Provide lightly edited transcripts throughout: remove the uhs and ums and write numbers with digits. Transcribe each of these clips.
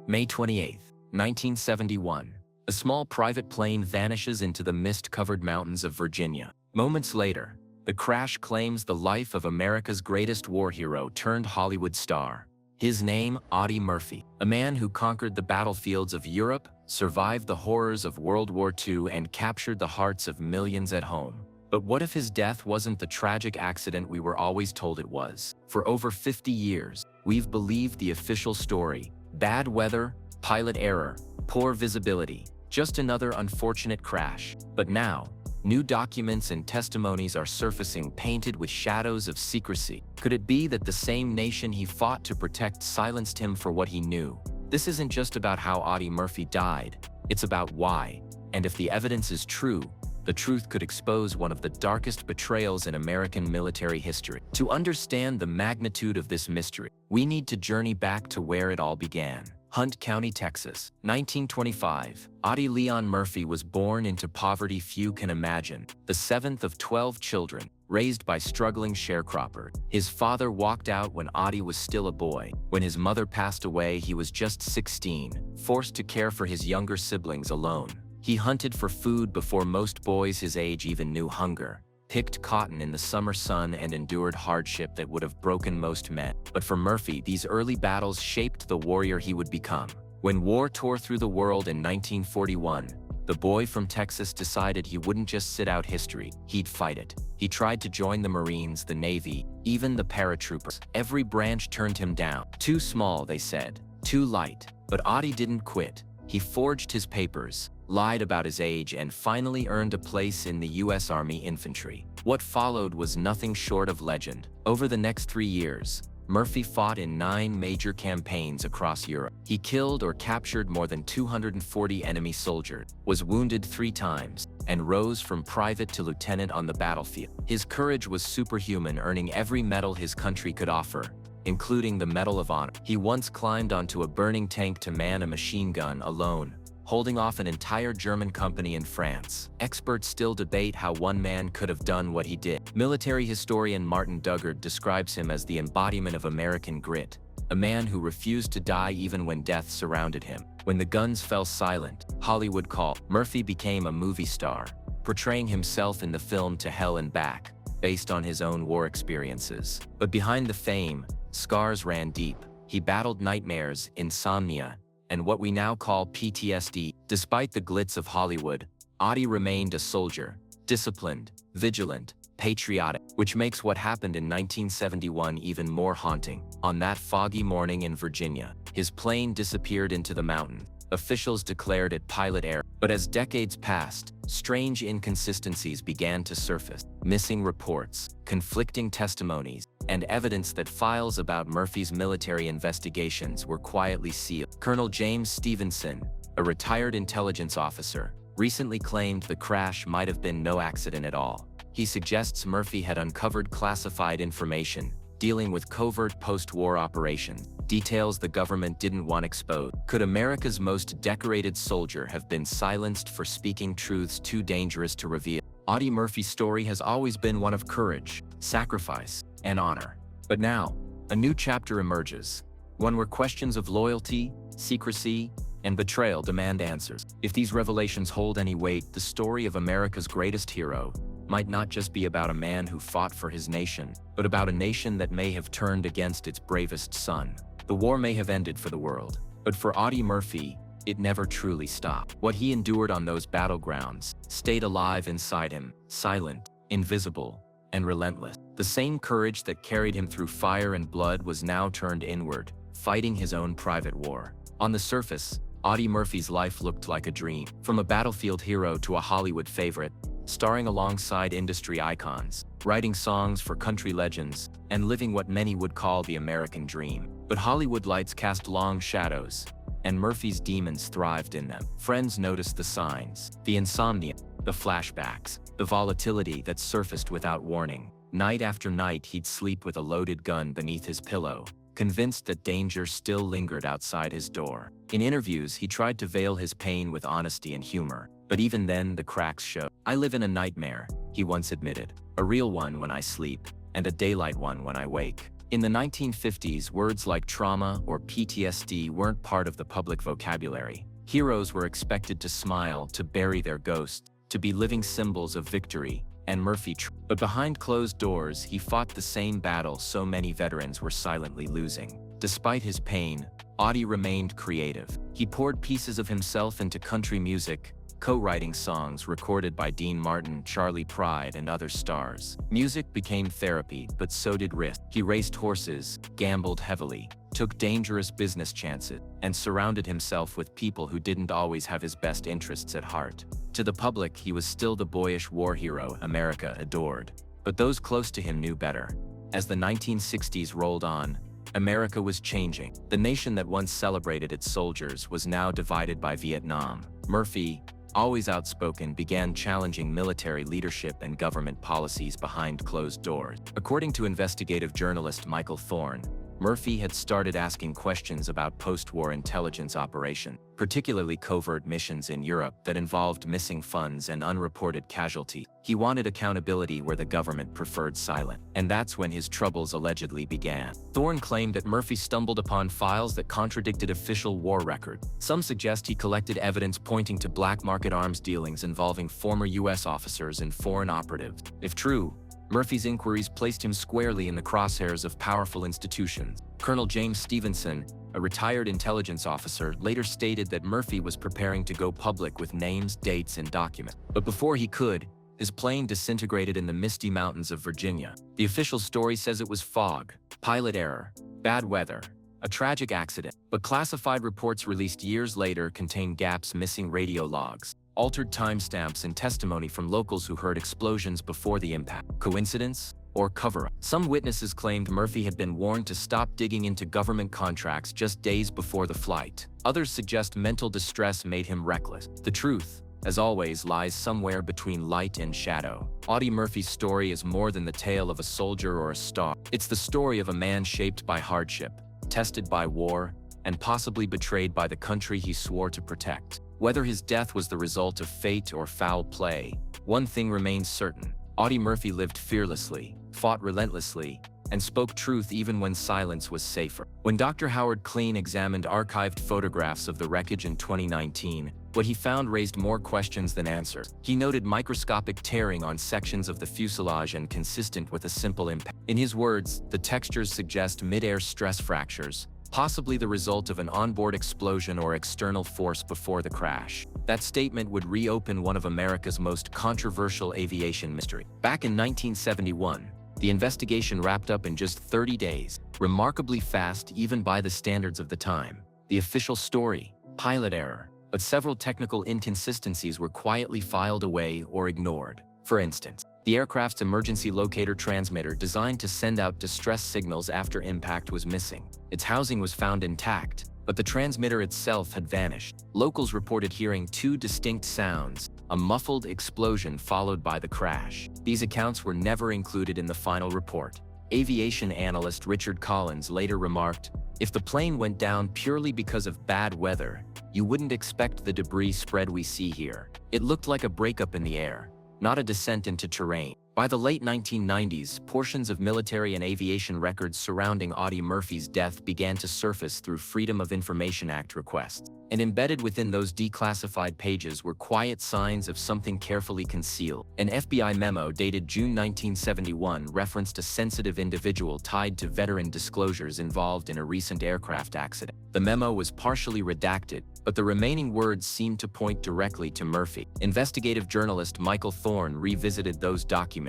May 28, 1971. A small private plane vanishes into the mist-covered mountains of Virginia. Moments later, the crash claims the life of America's greatest war hero turned Hollywood star. His name, Audie Murphy, a man who conquered the battlefields of Europe, survived the horrors of World War II, and captured the hearts of millions at home. But what if his death wasn't the tragic accident we were always told it was? For over 50 years, we've believed the official story: bad weather, pilot error, poor visibility, just another unfortunate crash. But now, new documents and testimonies are surfacing, painted with shadows of secrecy. Could it be that the same nation he fought to protect silenced him for what he knew? This isn't just about how Audie Murphy died, it's about why. And if the evidence is true, the truth could expose one of the darkest betrayals in American military history. To understand the magnitude of this mystery, we need to journey back to where it all began. Hunt County, Texas, 1925. Audie Leon Murphy was born into poverty few can imagine, the seventh of 12 children, raised by struggling sharecroppers. His father walked out when Audie was still a boy. When his mother passed away, he was just 16, forced to care for his younger siblings alone. He hunted for food before most boys his age even knew hunger, picked cotton in the summer sun, and endured hardship that would have broken most men. But for Murphy, these early battles shaped the warrior he would become. When war tore through the world in 1941, the boy from Texas decided he wouldn't just sit out history, he'd fight it. He tried to join the Marines, the Navy, even the paratroopers. Every branch turned him down. Too small, they said. Too light. But Audie didn't quit. He forged his papers, lied about his age, and finally earned a place in the U.S. Army Infantry. What followed was nothing short of legend. Over the next 3 years, Murphy fought in 9 major campaigns across Europe. He killed or captured more than 240 enemy soldiers, was wounded 3 times, and rose from private to lieutenant on the battlefield. His courage was superhuman, earning every medal his country could offer, including the Medal of Honor. He once climbed onto a burning tank to man a machine gun alone, holding off an entire German company in France. Experts still debate how one man could have done what he did. Military historian Martin Dugard describes him as the embodiment of American grit, a man who refused to die even when death surrounded him. When the guns fell silent, Hollywood called. Murphy became a movie star, portraying himself in the film To Hell and Back, based on his own war experiences. But behind the fame, scars ran deep. He battled nightmares, insomnia, and what we now call PTSD. Despite the glitz of Hollywood, Audie remained a soldier, disciplined, vigilant, patriotic, which makes what happened in 1971 even more haunting. On that foggy morning in Virginia, his plane disappeared into the mountains. Officials declared it pilot error. But as decades passed, strange inconsistencies began to surface. Missing reports, conflicting testimonies, and evidence that files about Murphy's military investigations were quietly sealed. Colonel James Stevenson, a retired intelligence officer, recently claimed the crash might have been no accident at all. He suggests Murphy had uncovered classified information dealing with covert post-war operations, details the government didn't want exposed. Could America's most decorated soldier have been silenced for speaking truths too dangerous to reveal? Audie Murphy's story has always been one of courage, sacrifice, and honor. But now, a new chapter emerges, one where questions of loyalty, secrecy, and betrayal demand answers. If these revelations hold any weight, the story of America's greatest hero might not just be about a man who fought for his nation, but about a nation that may have turned against its bravest son. The war may have ended for the world, but for Audie Murphy, it never truly stopped. What he endured on those battlegrounds stayed alive inside him, silent, invisible, and relentless. The same courage that carried him through fire and blood was now turned inward, fighting his own private war. On the surface, Audie Murphy's life looked like a dream. From a battlefield hero to a Hollywood favorite, starring alongside industry icons, writing songs for country legends, and living what many would call the American dream. But Hollywood lights cast long shadows, and Murphy's demons thrived in them. Friends noticed the signs, the insomnia, the flashbacks, the volatility that surfaced without warning. Night after night, he'd sleep with a loaded gun beneath his pillow, convinced that danger still lingered outside his door. In interviews, he tried to veil his pain with honesty and humor, but even then the cracks showed. "I live in a nightmare," he once admitted, "a real one when I sleep, and a daylight one when I wake." In the 1950s, words like trauma or PTSD weren't part of the public vocabulary. Heroes were expected to smile, to bury their ghosts, to be living symbols of victory, and Murphy. But behind closed doors, he fought the same battle so many veterans were silently losing. Despite his pain, Audie remained creative. He poured pieces of himself into country music, co-writing songs recorded by Dean Martin, Charlie Pride, and other stars. Music became therapy, but so did risk. He raced horses, gambled heavily, took dangerous business chances, and surrounded himself with people who didn't always have his best interests at heart. To the public, he was still the boyish war hero America adored. But those close to him knew better. As the 1960s rolled on, America was changing. The nation that once celebrated its soldiers was now divided by Vietnam. Murphy, always outspoken, began challenging military leadership and government policies behind closed doors. According to investigative journalist Michael Thorne, Murphy had started asking questions about post-war intelligence operations, particularly covert missions in Europe that involved missing funds and unreported casualties. He wanted accountability where the government preferred silence, and that's when his troubles allegedly began. Thorne claimed that Murphy stumbled upon files that contradicted official war records. Some suggest he collected evidence pointing to black market arms dealings involving former U.S. officers and foreign operatives. If true, Murphy's inquiries placed him squarely in the crosshairs of powerful institutions. Colonel James Stevenson, a retired intelligence officer, later stated that Murphy was preparing to go public with names, dates, and documents. But before he could, his plane disintegrated in the misty mountains of Virginia. The official story says it was fog, pilot error, bad weather, a tragic accident. But classified reports released years later contain gaps, missing radio logs, altered timestamps, and testimony from locals who heard explosions before the impact. Coincidence or cover-up? Some witnesses claimed Murphy had been warned to stop digging into government contracts just days before the flight. Others suggest mental distress made him reckless. The truth, as always, lies somewhere between light and shadow. Audie Murphy's story is more than the tale of a soldier or a star. It's the story of a man shaped by hardship, tested by war, and possibly betrayed by the country he swore to protect. Whether his death was the result of fate or foul play, one thing remains certain. Audie Murphy lived fearlessly, fought relentlessly, and spoke truth even when silence was safer. When Dr. Howard Klein examined archived photographs of the wreckage in 2019, what he found raised more questions than answers. He noted microscopic tearing on sections of the fuselage inconsistent with a simple impact. In his words, the textures suggest mid-air stress fractures, possibly the result of an onboard explosion or external force before the crash. That statement would reopen one of America's most controversial aviation mysteries. Back in 1971, the investigation wrapped up in just 30 days, remarkably fast even by the standards of the time. The official story, pilot error, but several technical inconsistencies were quietly filed away or ignored. For instance, the aircraft's emergency locator transmitter designed to send out distress signals after impact was missing. Its housing was found intact, but the transmitter itself had vanished. Locals reported hearing two distinct sounds, a muffled explosion followed by the crash. These accounts were never included in the final report. Aviation analyst Richard Collins later remarked, "If the plane went down purely because of bad weather, you wouldn't expect the debris spread we see here. It looked like a breakup in the air, not a descent into terrain." By the late 1990s, portions of military and aviation records surrounding Audie Murphy's death began to surface through Freedom of Information Act requests. And embedded within those declassified pages were quiet signs of something carefully concealed. An FBI memo dated June 1971 referenced a sensitive individual tied to veteran disclosures involved in a recent aircraft accident. The memo was partially redacted, but the remaining words seemed to point directly to Murphy. Investigative journalist Michael Thorne revisited those documents.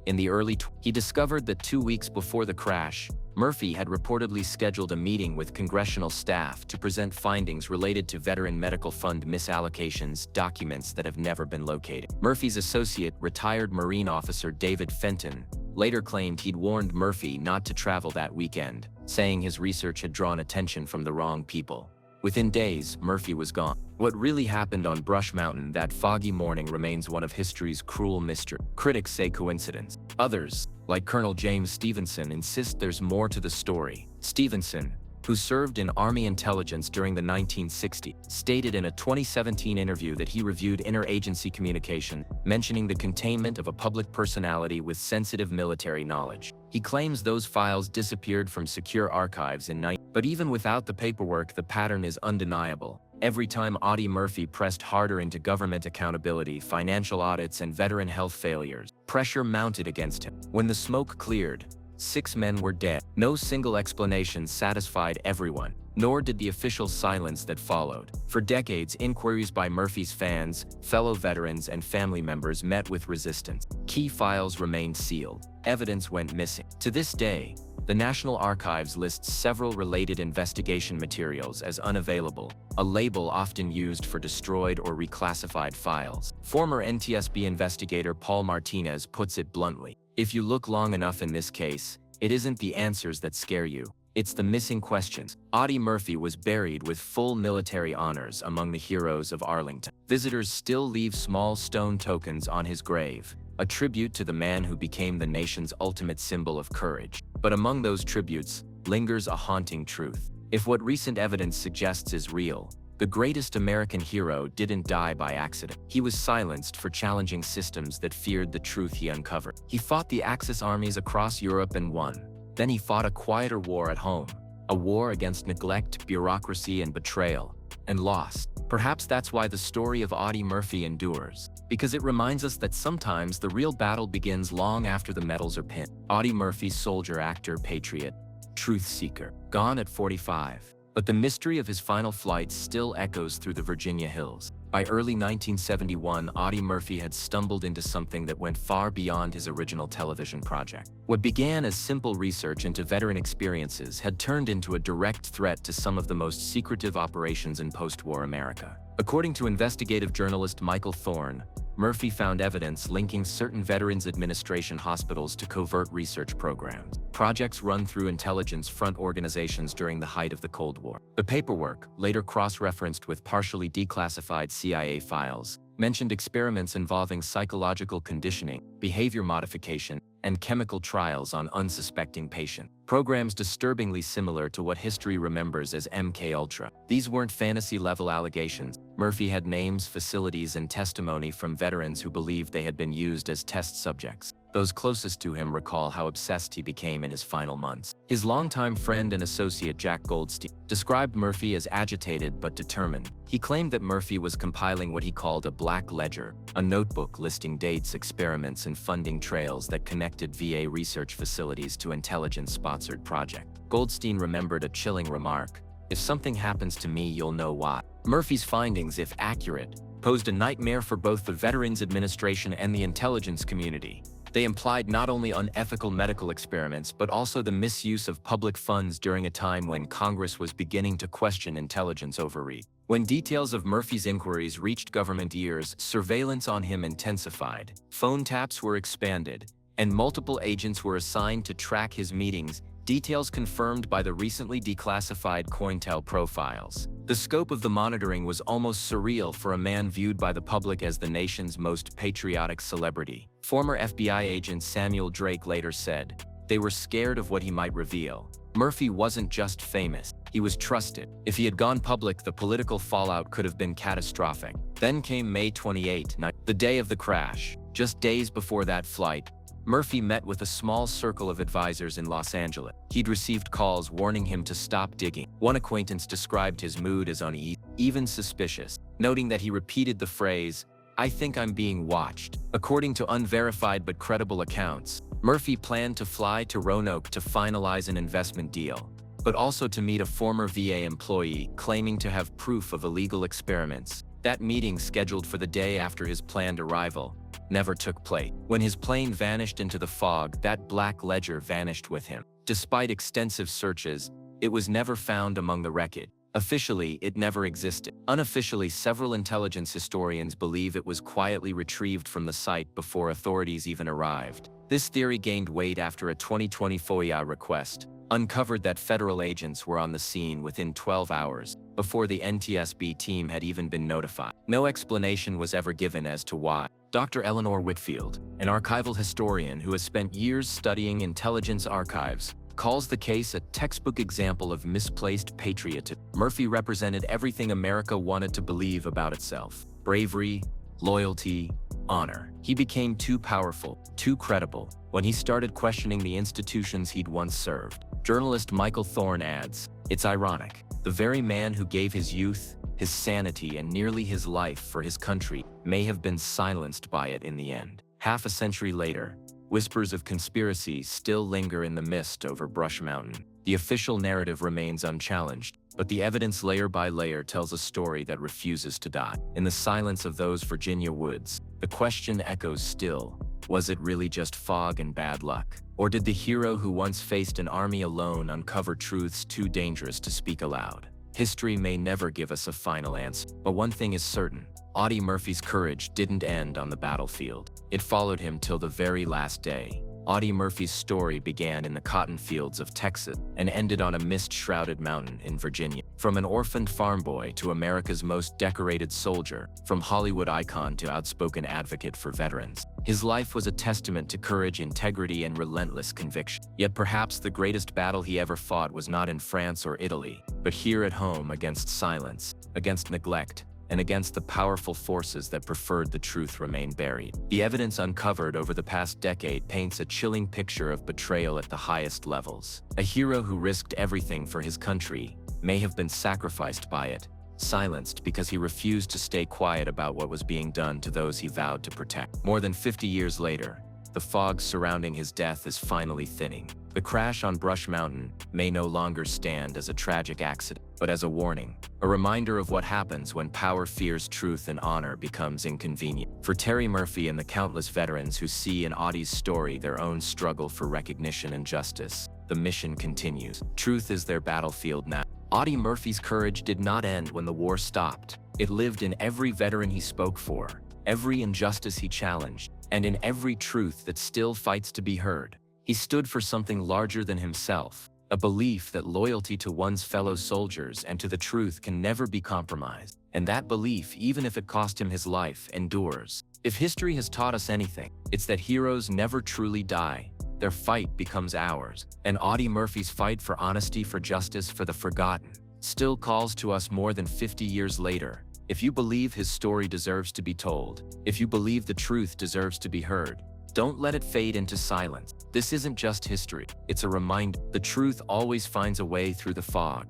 In the early he discovered that 2 weeks before the crash, Murphy had reportedly scheduled a meeting with congressional staff to present findings related to Veteran Medical Fund misallocations, documents that have never been located. Murphy's associate, retired Marine officer David Fenton, later claimed he'd warned Murphy not to travel that weekend, saying his research had drawn attention from the wrong people. Within days, Murphy was gone. What really happened on Brush Mountain that foggy morning remains one of history's cruel mysteries. Critics say coincidence. Others, like Colonel James Stevenson, insist there's more to the story. Stevenson, who served in Army intelligence during the 1960s, stated in a 2017 interview that he reviewed interagency communication, mentioning the containment of a public personality with sensitive military knowledge. He claims those files disappeared from secure archives in 19... But even without the paperwork, the pattern is undeniable. Every time Audie Murphy pressed harder into government accountability, financial audits, and veteran health failures, pressure mounted against him. When the smoke cleared, 6 men were dead. No single explanation satisfied everyone, nor did the official silence that followed. For decades, inquiries by Murphy's fans, fellow veterans, and family members met with resistance. Key files remained sealed. Evidence went missing. To this day, the National Archives lists several related investigation materials as unavailable, a label often used for destroyed or reclassified files. Former NTSB investigator Paul Martinez puts it bluntly: if you look long enough in this case, it isn't the answers that scare you, it's the missing questions. Audie Murphy was buried with full military honors among the heroes of Arlington. Visitors still leave small stone tokens on his grave, a tribute to the man who became the nation's ultimate symbol of courage. But among those tributes lingers a haunting truth. If what recent evidence suggests is real, the greatest American hero didn't die by accident. He was silenced for challenging systems that feared the truth he uncovered. He fought the Axis armies across Europe and won. Then he fought a quieter war at home, a war against neglect, bureaucracy, and betrayal, and lost. Perhaps that's why the story of Audie Murphy endures, because it reminds us that sometimes the real battle begins long after the medals are pinned. Audie Murphy, soldier, actor, patriot, truth seeker, gone at 45. But the mystery of his final flight still echoes through the Virginia hills. By early 1971, Audie Murphy had stumbled into something that went far beyond his original television project. What began as simple research into veteran experiences had turned into a direct threat to some of the most secretive operations in post-war America. According to investigative journalist Michael Thorne, Murphy found evidence linking certain Veterans Administration hospitals to covert research programs, projects run through intelligence front organizations during the height of the Cold War. The paperwork, later cross-referenced with partially declassified CIA files, mentioned experiments involving psychological conditioning, behavior modification, and chemical trials on unsuspecting patients. Programs disturbingly similar to what history remembers as MKUltra. These weren't fantasy-level allegations. Murphy had names, facilities, and testimony from veterans who believed they had been used as test subjects. Those closest to him recall how obsessed he became in his final months. His longtime friend and associate Jack Goldstein described Murphy as agitated but determined. He claimed that Murphy was compiling what he called a black ledger, a notebook listing dates, experiments, and funding trails that connected VA research facilities to intelligence-sponsored projects. Goldstein remembered a chilling remark: "If something happens to me, you'll know why." Murphy's findings, if accurate, posed a nightmare for both the Veterans Administration and the intelligence community. They implied not only unethical medical experiments but also the misuse of public funds during a time when Congress was beginning to question intelligence overreach. When details of Murphy's inquiries reached government ears, surveillance on him intensified, phone taps were expanded, and multiple agents were assigned to track his meetings, details confirmed by the recently declassified COINTEL profiles. The scope of the monitoring was almost surreal for a man viewed by the public as the nation's most patriotic celebrity. Former FBI agent Samuel Drake later said, "They were scared of what he might reveal." Murphy wasn't just famous, he was trusted. If he had gone public, the political fallout could have been catastrophic. Then came May 28, the day of the crash. Just days before that flight, Murphy met with a small circle of advisors in Los Angeles. He'd received calls warning him to stop digging. One acquaintance described his mood as uneasy, even suspicious, noting that he repeated the phrase, "I think I'm being watched." According to unverified but credible accounts, Murphy planned to fly to Roanoke to finalize an investment deal, but also to meet a former VA employee claiming to have proof of illegal experiments. That meeting, scheduled for the day after his planned arrival, never took place. When his plane vanished into the fog, that black ledger vanished with him. Despite extensive searches, it was never found among the wreckage. Officially, it never existed. Unofficially, several intelligence historians believe it was quietly retrieved from the site before authorities even arrived. This theory gained weight after a 2020 FOIA request uncovered that federal agents were on the scene within 12 hours, before the NTSB team had even been notified. No explanation was ever given as to why. Dr. Eleanor Whitfield, an archival historian who has spent years studying intelligence archives, calls the case a textbook example of misplaced patriotism. Murphy represented everything America wanted to believe about itself: bravery, loyalty, honor. He became too powerful, too credible, when he started questioning the institutions he'd once served. Journalist Michael Thorne adds, "It's ironic. The very man who gave his youth, his sanity, and nearly his life for his country may have been silenced by it in the end." Half a century later, whispers of conspiracy still linger in the mist over Brush Mountain. The official narrative remains unchallenged, but the evidence layer by layer tells a story that refuses to die. In the silence of those Virginia woods, the question echoes still: was it really just fog and bad luck? Or did the hero who once faced an army alone uncover truths too dangerous to speak aloud? History may never give us a final answer, but one thing is certain: Audie Murphy's courage didn't end on the battlefield. It followed him till the very last day. Audie Murphy's story began in the cotton fields of Texas and ended on a mist-shrouded mountain in Virginia. From an orphaned farm boy to America's most decorated soldier, from Hollywood icon to outspoken advocate for veterans, his life was a testament to courage, integrity, and relentless conviction. Yet perhaps the greatest battle he ever fought was not in France or Italy, but here at home, against silence, against neglect, and against the powerful forces that preferred the truth remain buried. The evidence uncovered over the past decade paints a chilling picture of betrayal at the highest levels. A hero who risked everything for his country may have been sacrificed by it, silenced because he refused to stay quiet about what was being done to those he vowed to protect. More than 50 years later, the fog surrounding his death is finally thinning. The crash on Brush Mountain may no longer stand as a tragic accident, but as a warning, a reminder of what happens when power fears truth and honor becomes inconvenient. For Terry Murphy and the countless veterans who see in Audie's story their own struggle for recognition and justice, the mission continues. Truth is their battlefield now. Audie Murphy's courage did not end when the war stopped. It lived in every veteran he spoke for, every injustice he challenged, and in every truth that still fights to be heard. He stood for something larger than himself, a belief that loyalty to one's fellow soldiers and to the truth can never be compromised. And that belief, even if it cost him his life, endures. If history has taught us anything, it's that heroes never truly die. Their fight becomes ours. And Audie Murphy's fight for honesty, for justice, for the forgotten, still calls to us more than 50 years later. If you believe his story deserves to be told, if you believe the truth deserves to be heard, don't let it fade into silence. This isn't just history, it's a reminder. The truth always finds a way through the fog.